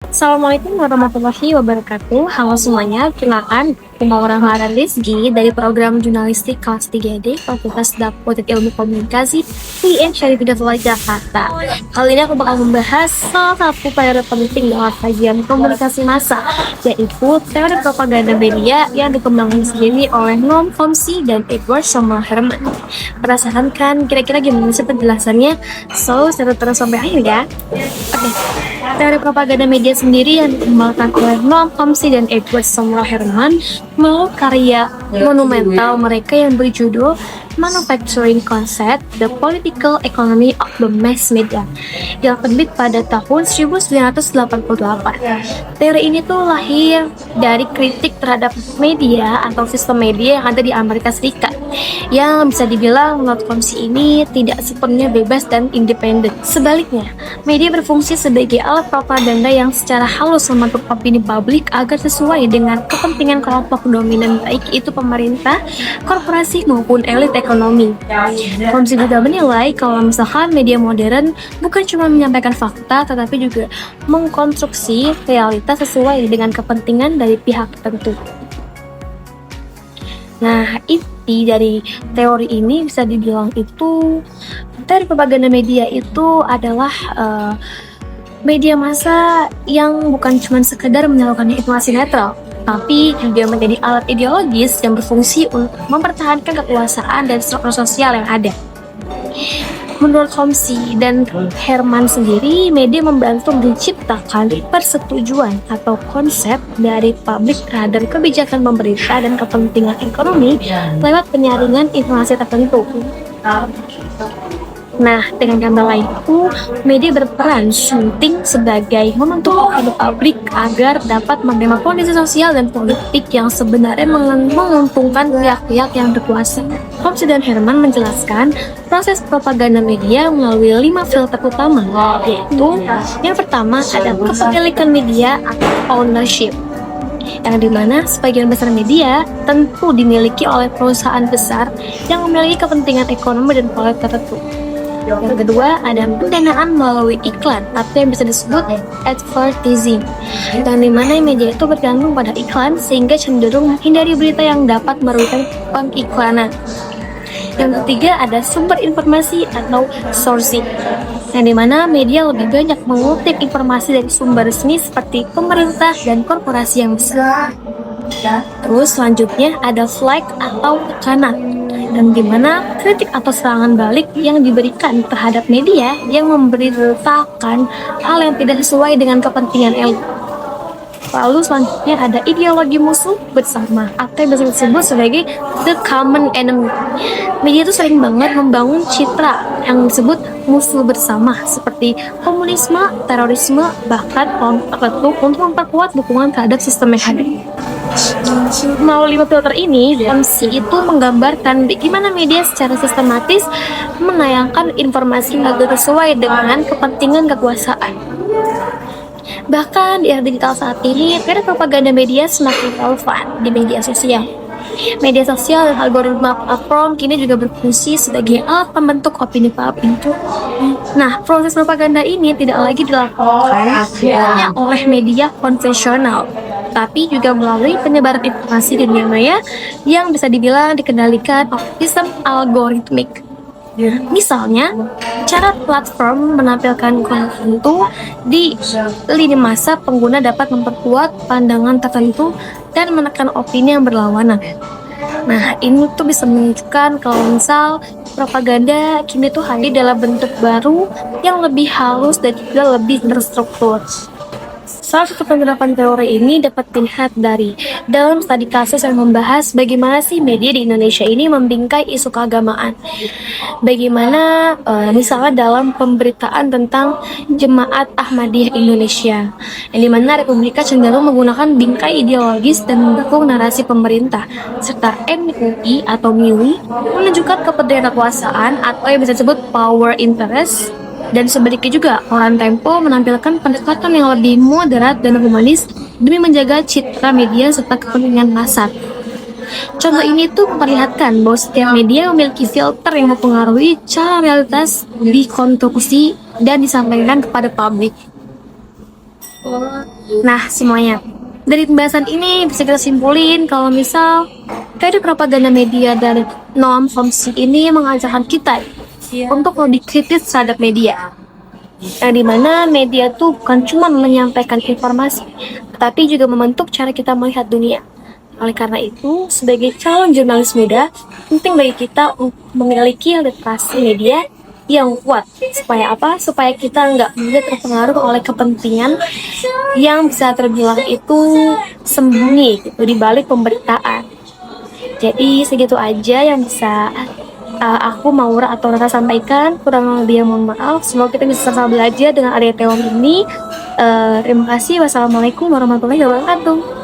Assalamualaikum warahmatullahi wabarakatuh. Halo semuanya, perkenalkan nama Farhan Rizky dari program Jurnalistik kelas 3D Fakultas Dapur Ilmu Komunikasi UIN Syarif Hidayatullah Jakarta. Kali ini aku bakal membahas salah satu pelajaran penting dalam kajian komunikasi massa, yaitu teori propaganda media yang dikembangkan sendiri oleh Noam Chomsky dan Edward Samuel Herman. Penasaran kan kira-kira gimana sih penjelasannya? So, seru terus sampai akhir ya. Oke. Teori propaganda media sendiri yang dikembangkan oleh Noam Chomsky dan Edward Samuel Herman melalui karya monumental mereka yang berjudul Manufacturing Concept: The Political Economy of the Mass Media yang terbit pada tahun 1988. Teori ini tuh lahir dari kritik terhadap media atau sistem media yang ada di Amerika Serikat yang bisa dibilang menurut Chomsky ini tidak sepenuhnya bebas dan independen. Sebaliknya, media berfungsi sebagai alat propaganda yang secara halus membentuk opini publik agar sesuai dengan kepentingan kelompok dominan, baik itu pemerintah, korporasi maupun elit ekonomi. Chomsky juga menilai kalau misalkan media modern bukan cuma menyampaikan fakta, tetapi juga mengkonstruksi realitas sesuai dengan kepentingan dari pihak tertentu. Nah, inti dari teori ini bisa dibilang itu teori propaganda media itu adalah media massa yang bukan cuma sekedar menyalurkan informasi netral, tapi juga menjadi alat ideologis yang berfungsi untuk mempertahankan kekuasaan dan struktur sosial yang ada. Menurut Chomsky dan Herman sendiri, media membantu menciptakan persetujuan atau konsep dari publik terhadap kebijakan pemerintah dan kepentingan ekonomi lewat penyaringan informasi tertentu. Nah, dengan kata lain itu, media berperan penting sebagai membentuk opini publik agar dapat menerima kondisi sosial dan politik yang sebenarnya menguntungkan pihak-pihak yang berkuasa. Chomsky dan Herman menjelaskan proses propaganda media melalui 5 filter utama, yaitu yang pertama ada kepemilikan media atau ownership, yang dimana sebagian besar media tentu dimiliki oleh perusahaan besar yang memiliki kepentingan ekonomi dan politik tertentu. Yang kedua ada pendanaan melalui iklan atau yang bisa disebut advertising, yang dimana media itu bergantung pada iklan sehingga cenderung menghindari berita yang dapat merugikan pengiklanan. Yang ketiga ada sumber informasi atau sourcing, yang dimana media lebih banyak mengutip informasi dari sumber resmi seperti pemerintah dan korporasi yang besar. Terus selanjutnya ada flag atau tekanan, dan dimana kritik atau serangan balik yang diberikan terhadap media yang memberitakan hal yang tidak sesuai dengan kepentingan elit. Lalu selanjutnya ada ideologi musuh bersama atau yang bisa disebut sebagai the common enemy. Media itu sering banget membangun citra yang disebut musuh bersama seperti komunisme, terorisme, bahkan kelompok tertentu untuk memperkuat dukungan terhadap sistem yang ada. Melalui 5 filter ini, Chomsky itu menggambarkan bagaimana media secara sistematis menayangkan informasi agar sesuai dengan kepentingan kekuasaan. Bahkan di era digital saat ini, teori propaganda media semakin relevan di media sosial. Media sosial dan algoritma platform kini juga berfungsi sebagai alat pembentuk opini publik. Nah, proses propaganda ini tidak lagi dilakukan hanya oleh media konvensional, tapi juga melalui penyebaran informasi di dunia maya yang bisa dibilang dikendalikan oleh sistem algoritmik. Misalnya, cara platform menampilkan konten tertentu di lini masa, pengguna dapat memperkuat pandangan tertentu dan menekan opini yang berlawanan. Nah, ini tuh bisa menunjukkan kalau misal propaganda kini tuh hadir dalam bentuk baru yang lebih halus dan juga lebih terstruktur. Salah satu penerapan teori ini dapat dilihat dari dalam studi kasus yang membahas bagaimana sih media di Indonesia ini membingkai isu keagamaan. Bagaimana misalnya dalam pemberitaan tentang Jemaat Ahmadiyah Indonesia, yang dimana Republika cenderung menggunakan bingkai ideologis dan mendukung narasi pemerintah, serta MUI atau MUI menunjukkan kepentingan kekuasaan atau yang bisa disebut power interest. Dan sebaliknya juga, koran Tempo menampilkan pendekatan yang lebih moderat dan humanis demi menjaga citra media serta kepentingan pasar. Contoh ini tuh memperlihatkan bahwa setiap media memiliki filter yang mempengaruhi cara realitas dikonstruksi dan disampaikan kepada publik. Nah, semuanya. Dari pembahasan ini bisa kita simpulin kalau misal dari propaganda media dan Noam Chomsky ini mengajarkan kita untuk lebih kritis terhadap media. Di mana media tuh bukan cuma menyampaikan informasi, tapi juga membentuk cara kita melihat dunia. Oleh karena itu, sebagai calon jurnalis muda, penting bagi kita untuk memiliki literasi media yang kuat. Supaya apa? Supaya kita nggak mudah terpengaruh oleh kepentingan yang bisa terbilang itu sembunyi gitu, di balik pemberitaan. Jadi segitu aja yang bisa aku Maura atau Rata sampaikan. Kurang lebih mohon maaf. Semoga kita bisa sama belajar dengan adanya teori ini. Terima kasih. Wassalamualaikum warahmatullahi wabarakatuh.